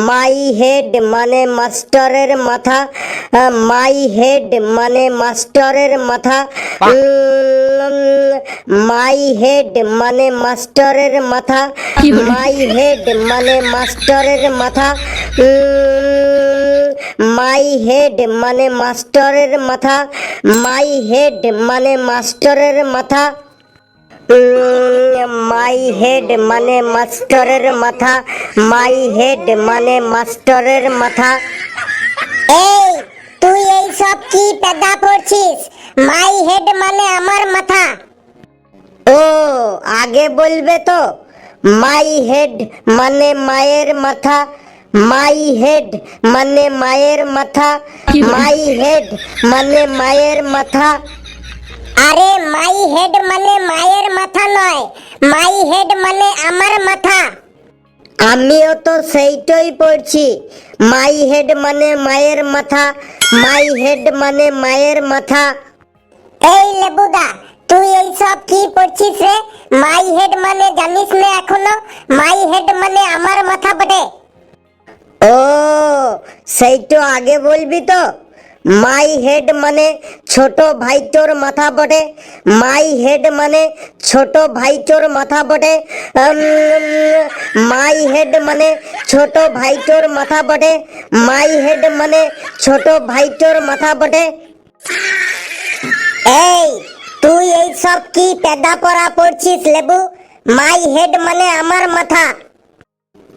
My head মানে মাস্টারের মাথা। মাই হেড মানে মাস্টারের মাথা। মাই হেড মানে মাস্টারের মাথা। মাই হেড মানে মাস্টারের মাথা। মাই হেড মানে মাস্টারের মাথা। মাই হেড মানে মাস্টারের মাথা। মাই হেড মানে মাস্টারের মাথা। মাই হেড মানে মাস্টারের মাথা। এই তুই এই সব কি পেদা পড়ছিস? মাই হেড মানে আমার মাথা। ও আগে বলবে তো। মাই হেড মানে মায়ের মাথা। মাই হেড মানে মায়ের মাথা। মাই হেড মানে মায়ের মাথা। আরে মাই হেড মানে মায়ের মাথা নয়, মাই হেড মানে আমার মাথা। আমিও তো সেইটাই পড়ছি। মাই হেড মানে মায়ের মাথা। মাই হেড মানে মায়ের মাথা। এই লেবুদা, তুই এই সব কি পড়ছিস রে? মাই হেড মানে জানিস না এখনো? মাই হেড মানে আমার মাথা বটে। ও সেইটা আগে বলবি তো। মাই হেড মানে ছোট ভাইটোর মাথা বটে। মাই হেড মানে ছোট ভাইটোর মাথা বটে। মাই হেড মানে ছোট ভাইটোর মাথা বটে। মাই হেড মানে ছোট ভাইটোর মাথা বটে। এই তুই এই সব কি পেদা পড়া পড়ছিস লেবু? মাই হেড মানে আমার মাথা।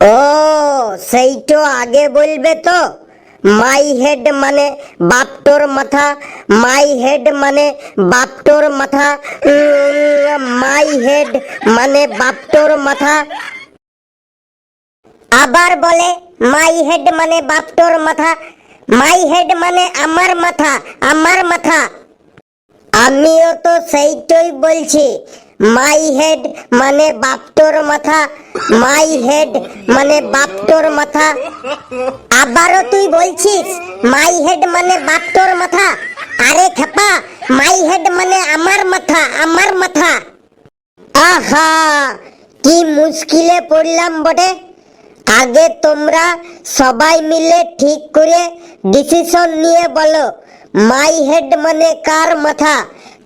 ও সেইটা আগে বলবে তো। মাই হেড মানে বাপটোর মাথা। মাই হেড মানে বাপটোর মাথা। মাই হেড মানে বাপটোর মাথা। আবার বলে মাই হেড মানে বাপটোর মাথা। মাই হেড মানে আমার মাথা, আমার মাথা। আমিও তো সেইটাই বলছি। মাই হেড মানে বাপটোর মাথা। মাই হেড মানে বাপটোর মাথা। আবারও তুই বলছিস মাই হেড মানে বাপটোর মাথা? আরে খেপা, মাই হেড মানে আমার মাথা, আমার মাথা। আহা কি মুশকিলে পড়লাম বটে। আগে তোমরা সবাই মিলে ঠিক করে ডিসিশন নিয়ে বলো মাই হেড মানে কার মাথা,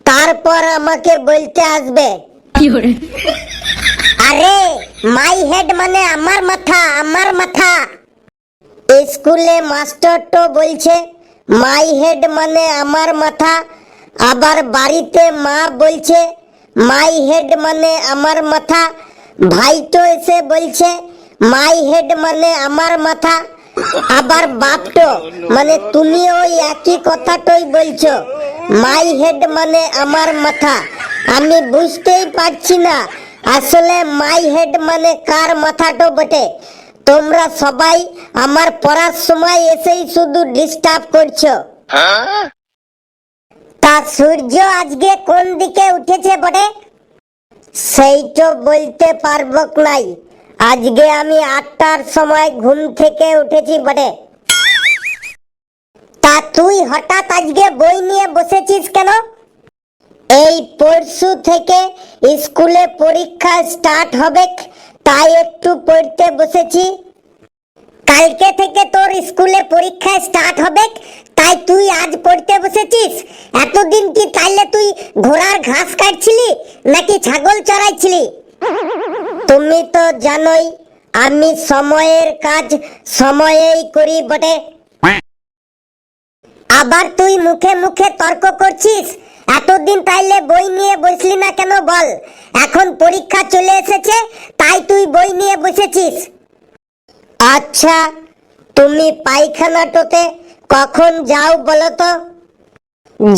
তারপর আমাকে বলতে আসবে। আরে মাই হেড মানে আমার মাথা, আমার মাথা। স্কুলে মাস্টার তো বলছে মাই হেড মানে আমার মাথা। আবার বাড়িতে মা বলছে মাই হেড মানে আমার মাথা। ভাই তো এসে বলছে মাই হেড মানে আমার মাথা। আবার বাপ তো মানে তুমি ওই একই কথাটাই বলছো মাই হেড মানে আমার মাথা। আমি বুঝতেই পারছি না আসলে মাই হেড মানে কার মাথাটা বটে। তোমরা সবাই আমার পড়ার সময় এসেই শুধু ডিস্টার্ব করছো। তা সূর্য আজকে কোন দিকে উঠেছে বটে? সেইটা বলতে পারবো নাই। আজকে আমি 8টার সময় ঘুম থেকে উঠেছি বটে। তা তুই হঠাৎ আজকে বই নিয়ে বসেছিস কেন? এই পরশু থেকে স্কুলে পরীক্ষা স্টার্ট হবে, তাই একটু পড়তে বসেছি। কালকে থেকে তোর স্কুলে পরীক্ষা স্টার্ট হবে, তাই তুই আজ পড়তে বসেছিস? এতদিন কি তাইলে তুই ঘোড়ার ঘাস কাটছিলি নাকি ছাগল চড়াইছিলি? তুমি তো জানোই আমি সময়ের কাজ সময়েই করি বটে। আবার তুই মুখে মুখে তর্ক করছিস। এতদিন তাইলে বই নিয়ে বসলি না কেন বল? এখন পরীক্ষা চলে এসেছে তাই তুই বই নিয়ে বসেছিস। আচ্ছা তুমি পায়খানাটোতে কখন যাও বলো তো?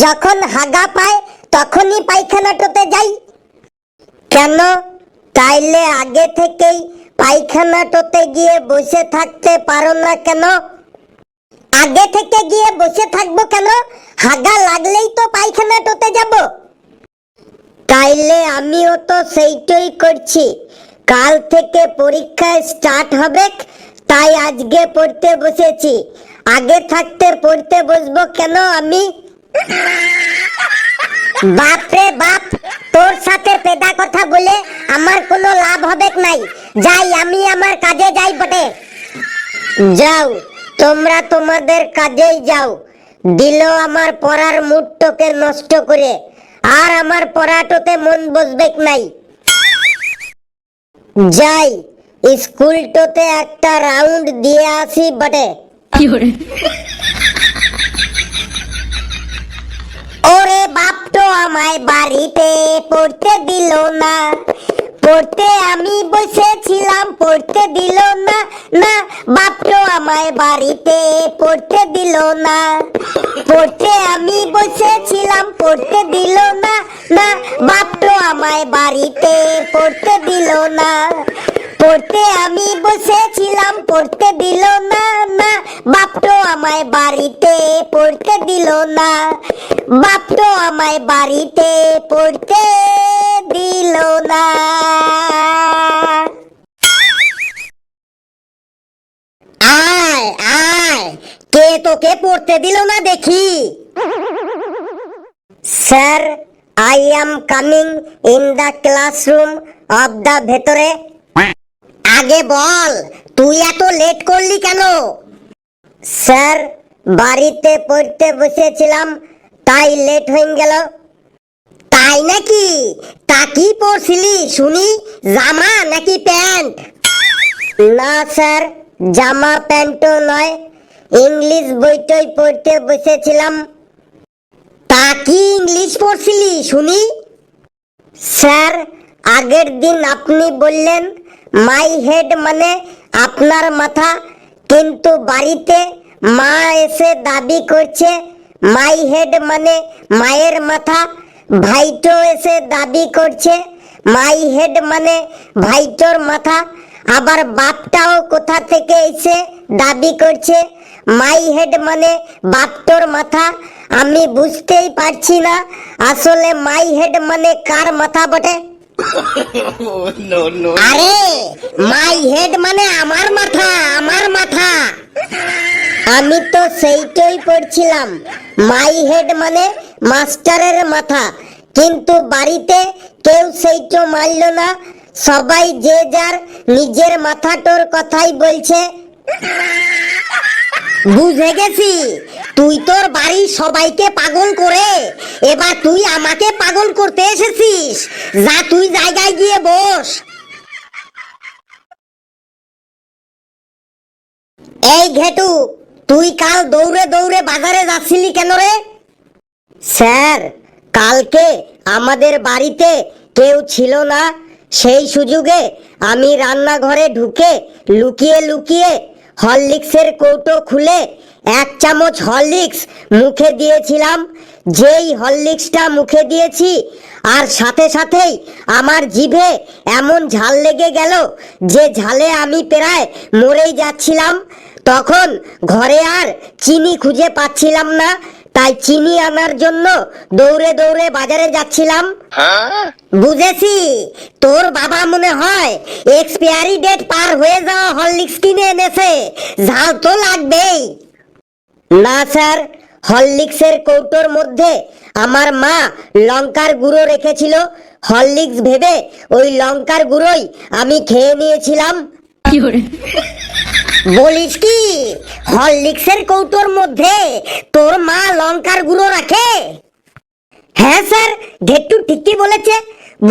যখন হাগা পায় তখনই পায়খানাটোতে যাই। কেন? তাইলে আগে থেকেই পায়খানাটোতে গিয়ে বসে থাকতে পারো না কেন? আগে থেকে গিয়ে বসে থাকবো কেন? হাগা লাগলেই তো পায়খানাটোতে যাব। তাইলে আমিও তো সেইটাই করছি। কাল থেকে পরীক্ষা স্টার্ট হবে, তাই আজকে পড়তে বসেছি। আগে থাকতে পড়তে বসবো কেন আমি? বাপ রে বাপ, তোর সাথে পেদা কথা বলে আমার কোনো লাভ হবে নাই। যাই, আমি আমার কাজে যাই বটে। যাও, তোমরা তোমাদের কাজেই যাও। দিল আমার পড়ার মুডটাকে নষ্ট করে, আর আমার পড়াটোতে মন বসবে নাই। যাই, স্কুলটোতে একটা রাউন্ড দিয়ে আসি বটে। ওরে বাপটো আমায় বাড়িতে পড়তে দিল না, পড়তে আমি বসেছিলাম পড়তে দিল না, না বাপটো আমায় বাড়িতে পড়তে দিল না, পড়তে আমি বসেছিলাম পড়তে দিল না, না বাপটো আমায় বাড়িতে পড়তে দিল না, পড়তে আমি বসেছিলাম পড়তে দিল না, না বাপটো আমায় বাড়িতে পড়তে দিল না, বাপটো আমায় বাড়িতে পড়তে দিল না। আয় আয়, কে তোকে পড়তে দিল না দেখি? Sir, I am coming in the classroom of the ভেতরে। আগে বল, তুই এত লেট করলি কেন? স্যার, বাড়িতে পড়তে বসেছিলাম, তাই লেট হয়ে গেল। তাই নাকি? তা কি পড়ছিলি শুনি, জামা নাকি প্যান্ট? না স্যার, জামা প্যান্টও নয়, ইংলিশ বইটাই পড়তে বসেছিলাম। তা কি ইংলিশ পড়ছিলি শুনি? স্যার, আগের দিন আপনি বললেন মাই হেড মানে আপনার মাথা, কিন্তু বাড়িতে মা এসে দাবি করছে মাই হেড মানে মায়ের মাথা। ভাইটো এসে দাবি করছে মাই হেড মানে ভাইটোর মাথা। আবার বাপটাও কোথা থেকে এসে দাবি করছে মাই হেড মানে বাপটোর মাথা। আমি বুঝতেই পারছি না আসলে মাই হেড মানে কার মাথা বটে। আরে, মাই হেড মানে আমার মাথা, আমার মাথা। আমি তো সেইটাই পড়ছিলাম, মাই হেড মানে মাস্টারের মাথা, কিন্তু বাড়িতে কেউ সেইটা মানল না, সবাই যে যার নিজের মাথাটোর কথাই বলছে। বুঝে গেছি, তুই তোর বাড়ির সবাইকে পাগল করে এবার তুই আমাকে পাগল করতে এসেছিস। যা, তুই জায়গায় গিয়ে বস। এই ঘেটু, তুই কাল দৌড়ে দৌড়ে বাজারে যাচ্ছিলি কেন রে? স্যার, কালকে আমাদের বাড়িতে কেউ ছিল না, সেই সুযোগে আমি রান্নাঘরে ঢুকে লুকিয়ে লুকিয়ে হরলিক্সের কৌটো খুলে 1 চামচ হরলিক্স মুখে দিয়েছিলাম। যেই হরলিক্সটা মুখে দিয়েছি আর সাথে সাথেই আমার জিভে এমন ঝাল লেগে গেল যে ঝালে আমি প্রায় মরেই যাচ্ছিলাম। তখন ঘরে আর চিনি খুঁজে পাচ্ছিলাম না, তাই চিনি আনার জন্য দৌড়ে দৌড়ে বাজারে যাচ্ছিলাম। বুঝেছি, তোর বাবা মনে হয় এক্সপায়ারি ডেট পার হয়ে যাওয়া হরলিক্স কিনে এনেছে, ঝাল তো লাগবেই। না স্যার, হরলিক্সের কৌটোর মধ্যে আমার মা লঙ্কার গুঁড়ো রেখেছিল, হরলিক্স ভেবে ওই লঙ্কার গুঁড়োই আমি খেয়ে নিয়েছিলাম। বলিস কি, হরলিক্সের কৌটোর মধ্যে তোর মা লঙ্কার গুঁড়ো রাখে? হ্যাঁ স্যার, ঘেট্টু ঠিকই বলেছে।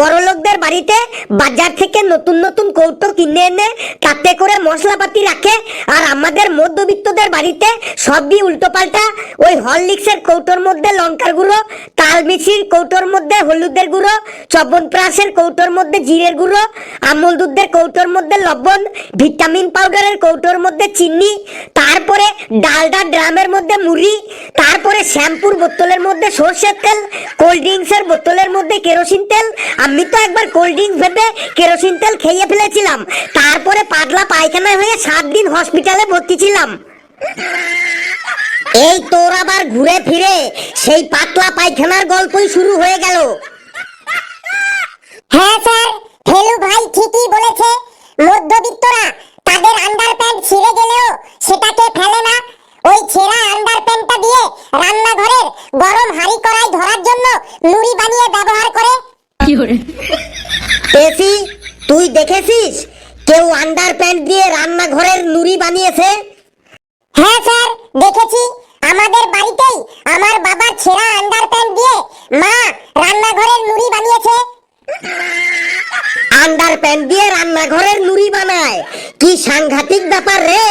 বড়লোকদের বাড়িতে বাজার থেকে নতুন নতুন কৌটো কিনে এনে তাতে করে মশলাপাতি রাখে, আর আমাদের মধ্যবিত্তদের বাড়িতে সবই উল্টো পাল্টা। ওই হরলিক্সের কৌটোর মধ্যে লঙ্কার গুঁড়ো, তাল মিছির কৌটোর মধ্যে হলুদের গুঁড়ো, চবনপ্রাশের কৌটোর মধ্যে জিরের গুঁড়ো, আমুল দুধের কৌটোর মধ্যে লবণ, ভিটামিন পাউডারের কৌটোর মধ্যে চিনি, তারপরে ডালডা ড্রামের মধ্যে মুড়ি, তারপরে শ্যাম্পুর বোতলের মধ্যে সরষের তেল, কোল্ড ড্রিঙ্কসের বোতলের মধ্যে কেরোসিন তেল। আমি তো একবার কোল্ড ড্রিঙ্কস ভেবে কেরোসিন তেল খেয়ে ফেলেছিলাম, তারপরে পাতলা পায়খানা হয়ে 7 দিন হসপিটালে ভর্তি ছিলাম। এই তোর আবার ঘুরে ফিরে সেই পাতলা পায়খানার গল্পই শুরু হয়ে গেল। হ্যাঁ স্যার, ফেলু ভাই ঠিকই বলেছে। মধ্যবিত্তরা তাদের আন্ডারপ্যান্ট ছিঁড়ে গেলেও সেটাকে ফেলে না, ওই ছেঁড়া আন্ডারপ্যান্টটা দিয়ে রান্নাঘরের গরম হাঁড়ি কড়াই ধরার জন্য নুড়ি বানিয়ে ব্যবহার করে। পেশি, তুই দেখেছিস কেউ আন্ডার প্যান্ট দিয়ে রান্নাঘরের নুড়ি বানিয়েছে? হ্যাঁ স্যার, দেখেছি। আমাদের বাড়িতেই আমার বাবার ছেঁড়া আন্ডারপ্যান্ট দিয়ে মা রান্নাঘরের নুড়ি বানিয়েছে। আন্ডার প্যান্ট দিয়ে রান্নাঘরের নুড়ি বানায়? কি সাংঘাতিক ব্যাপার রে!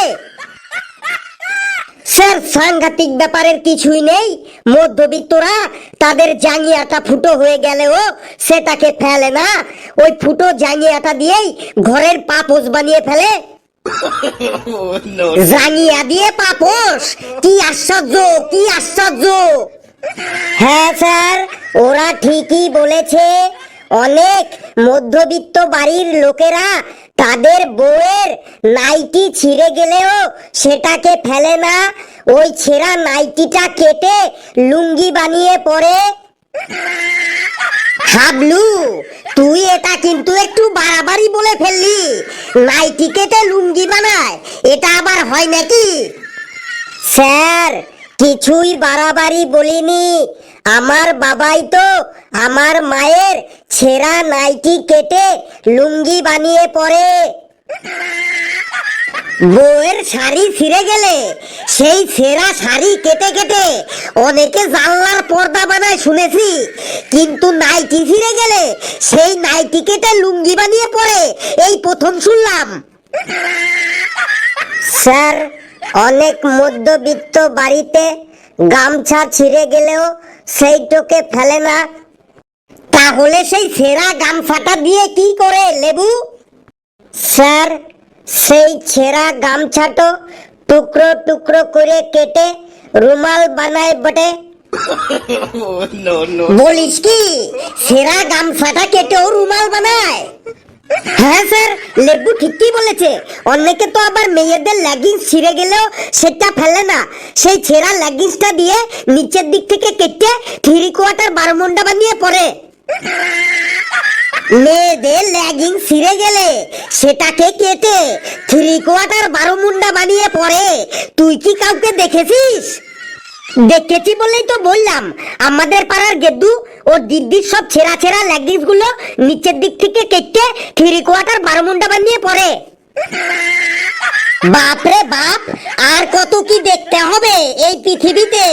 স্যার, সাংঘাতিক ব্যাপারের কিছুই নেই। মধ্যবিত্তরা তাদের জাঙ্গিয়াটা ফুটো হয়ে গেলেও সেটাকে ফেলে না, ওই ফুটো জাঙ্গিয়াটা দিয়েই ঘরের পাপোশ বানিয়ে ফেলে। জাঙ্গিয়া দিয়ে পাপোশ? কি আশ্চর্য, কি আশ্চর্য! হ্যাঁ স্যার, ওরা ঠিকই বলেছে। অনেক মধ্যবিত্ত বাড়ির লোকেরা তাদের বউয়ের নাইটি ছিঁড়ে গেলেও সেটাকে ফেলে না, ওই ছেঁড়া নাইটিটা কেটে লুঙ্গি বানিয়ে পরে। হাবলু, তুই এটা কিন্তু একটু বাড়াবাড়ি বলে ফেললি। নাইটি কেটে লুঙ্গি বানায়, এটা আবার হয় নাকি? স্যার, কিছুই বাড়াবাড়ি বলিনি। আমার বাবাই তো আমার মায়ের ছেঁড়া নাইটি কেটে লুঙ্গি বানিয়ে পরে। বউয়ের শাড়ি ছিঁড়ে গেলে সেই ছেঁড়া শাড়ি কেটে কেটে অনেকে জানলার পর্দা বানায় শুনেছি, কিন্তু নাইটি ছিঁড়ে গেলে সেই নাইটি কেটে লুঙ্গি বানিয়ে পরে এই প্রথম শুনলাম। স্যার, অনেক মধ্যবিত্ত বাড়িতে গামছা ছিঁড়ে গেলেও সেইটাকে ফেলে না। তাহলে সেই ছেঁড়া গামছাটা দিয়ে কি করে লেবু? স্যার, সেই ছেঁড়া গামছাটো টুকরো টুকরো করে কেটে রুমাল বানায় বটে। বলিস কি, ছেঁড়া গামছাটা কেটেও রুমাল বানায়? হ্যাঁ স্যার, লেবু ঠিকই বলেছে। অনেকে তো আবার মেয়েদের লেগিংস ছিঁড়ে গেলেও সেটা ফেলে না, সেই ছেঁড়া লেগিংসটা দিয়ে নিচের দিক থেকে কেটে 3/4 বারমুন্ডা বানিয়ে পরে। মেয়েদের লেগিংস ছিঁড়ে গেলে সেটাকে কেটে 3/4 বারমুন্ডা বানিয়ে পরে। তুই কি কাউকে দেখেছিস? দেখেছি বলেই তো বললাম। আমাদের পাড়ার গেদ্দু ও দিদির সব ছেঁড়া ছেঁড়া লেগিংস গুলো নিচের দিক থেকে কেটে 3/4 বারমুন্ডা বানিয়ে পরে। বাপরে বাপ, আর কত কি দেখতে হবে এই পৃথিবীতে!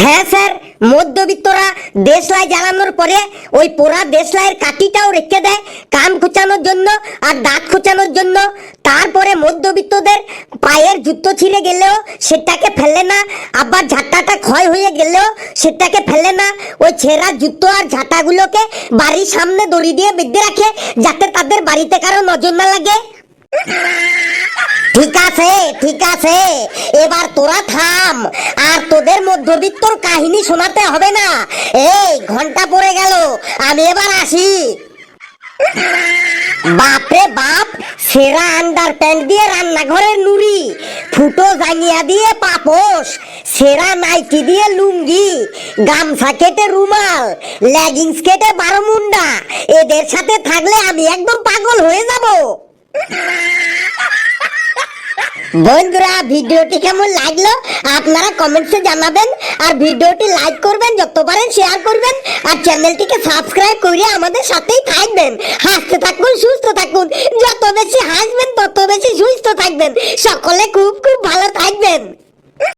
হ্যাঁ স্যার, মধ্যবিত্তরা দেশলাই জ্বালানোর পরে ওই পোড়া দেশলাইয়ের কাঠিটাও রেখে দেয় কান খোঁচানোর জন্য আর দাঁত খোঁচানোর জন্য। তারপরে মধ্যবিত্তদের পায়ের জুতো ছিঁড়ে গেলেও সেটাকে ফেলে না, আবার ঝাঁটাটা ক্ষয় হয়ে গেলেও সেটাকে ফেলে না। ওই ছেঁড়া জুতো আর ঝাঁটাগুলোকে বাড়ির সামনে দড়ি দিয়ে বেঁধে রাখে, যাতে তাদের বাড়িতে কারো নজর না লাগে। ঠিক আছে, ঠিক আছে, এবার তোরা থাম, আর তোদের মধ্যবিত্তর কাহিনী শোনাতে হবে না। এই ঘন্টা পড়ে গেল, আমি এবার আসি। বাপরে বাপ, সেরা আন্ডার প্যান্ট দিয়ে রান্নাঘরের নুড়ি, ফুটো জাঙ্গিয়া দিয়ে পাপোশ, সেরা নাইটি দিয়ে লুঙ্গি, গামছা কেটে রুমাল, লেগিংস কেটে বারমুন্ডা। এদের সাথে থাকলে আমি একদম পাগল হয়ে যাব। বন্ধুরা, ভিডিওটি কেমন লাগলো আপনারা কমেন্টসে জানাবেন, আর ভিডিওটি লাইক করবেন, যত পারেন শেয়ার করবেন, আর চ্যানেলটিকে সাবস্ক্রাইব করে আমাদের সাথেই থাকবেন। হাসতে থাকুন, সুস্থ থাকুন, যত বেশি হাসবেন তত বেশি সুস্থ থাকবেন। সকলে খুব খুব ভালো থাকবেন।